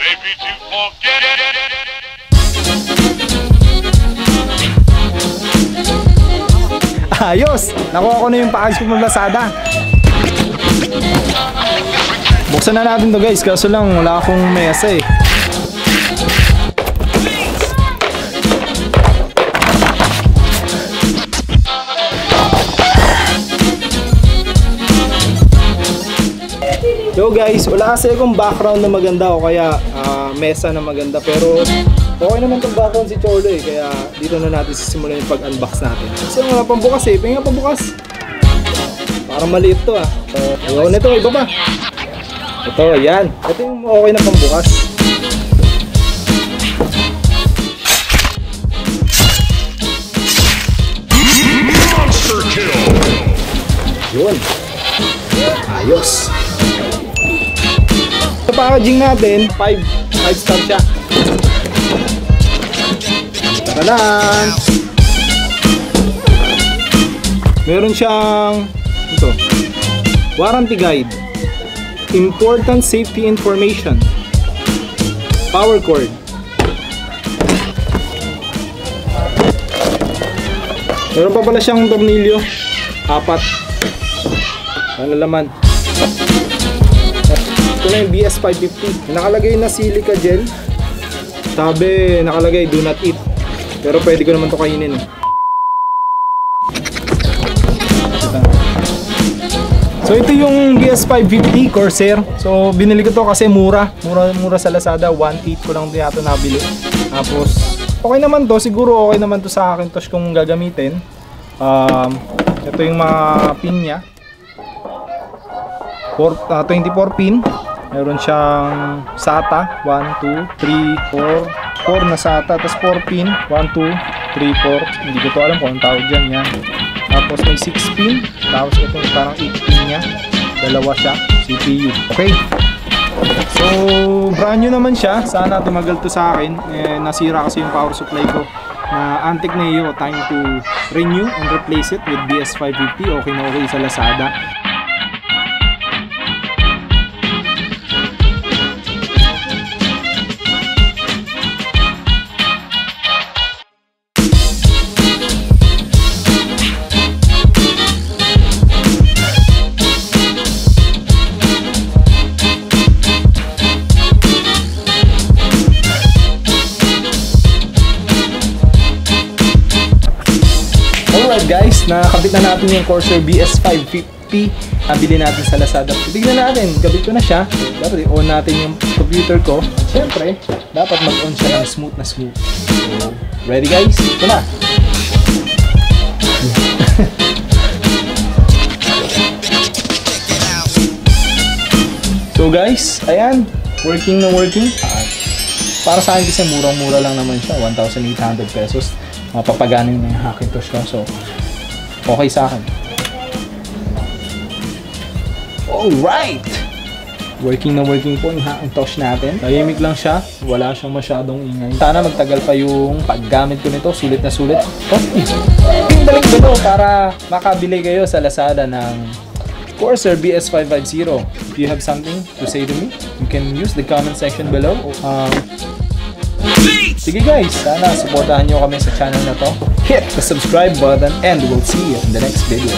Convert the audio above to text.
Maybe to forget it. Ayos! Nakuha ko na yung package ko ng Lazada. Buksan na natin to guys, kaso lang wala akong mesa eh. So guys, wala kasi akong background na maganda o kaya mesa na maganda, pero okay naman itong background si Cholo eh, kaya dito na natin sisimulan yung pag-unbox natin. Kasi wala pang bukas eh, pinga pang bukas. Parang maliit to ah. Ayaw na ito, iba ba? Ito, yan. Ito yung okay na pang bukas. Monster kill. Yun. Ayos. Sa packaging natin, 5 star siya. Tadaan! Meron siyang ito, warranty guide, important safety information, power cord, meron pa pala siyang tornilyo, 4. Ano laman? Ito na yung BS550. Nakalagay na silica gel. Sabi, nakalagay do not eat. Pero pwede ko naman ito kainin. So ito yung BS550 Corsair. So binili ko to kasi mura sa Lazada. 1.8 ko lang yata nabili. Tapos okay naman to. Siguro okay naman to sa akin to kung gagamitin. Ito yung mga pin niya. 24 pin. Meron siyang SATA 1, 2, 3, 4 na SATA, tapos 4 pin 1, 2, 3, 4. Hindi ko to alam kung anong tawag dyan yan. Tapos may 6 pin, tapos ito parang 8 pin nya, dalawa siya CPU. Okay, so brand new naman siya. Sana tumagal to sa akin. Nasira kasi yung power supply ko na Antec Neo. Time to renew and replace it with BS550. Okay na okay sa Lazada. Guys, nakakabit na natin yung Corsair BS550. Nabili natin sa Lazada. Tignan natin, kabit ko na siya. Dapat i-on natin yung computer ko. Siyempre, dapat mag-on siya ng smooth na smooth. So, ready guys? Ito na. So guys, ayan, working na working. Para sa akin kasi murang-mura lang naman siya, 1,800 pesos. Mapapaganin na yung Hackintosh ko. So, okay sa akin. Alright! Working na working po yung Hackintosh natin. Tahimik lang siya. Wala siyang masyadong ingay. Sana magtagal pa yung paggamit ko nito. Sulit na sulit. Okay. Balik below para makabili kayo sa Lazada ng Corsair BS550. If you have something to say to me, you can use the comment section below. Sige guys, sana supportahan nyo kami sa channel na to. Hit the subscribe button and we'll see you in the next video.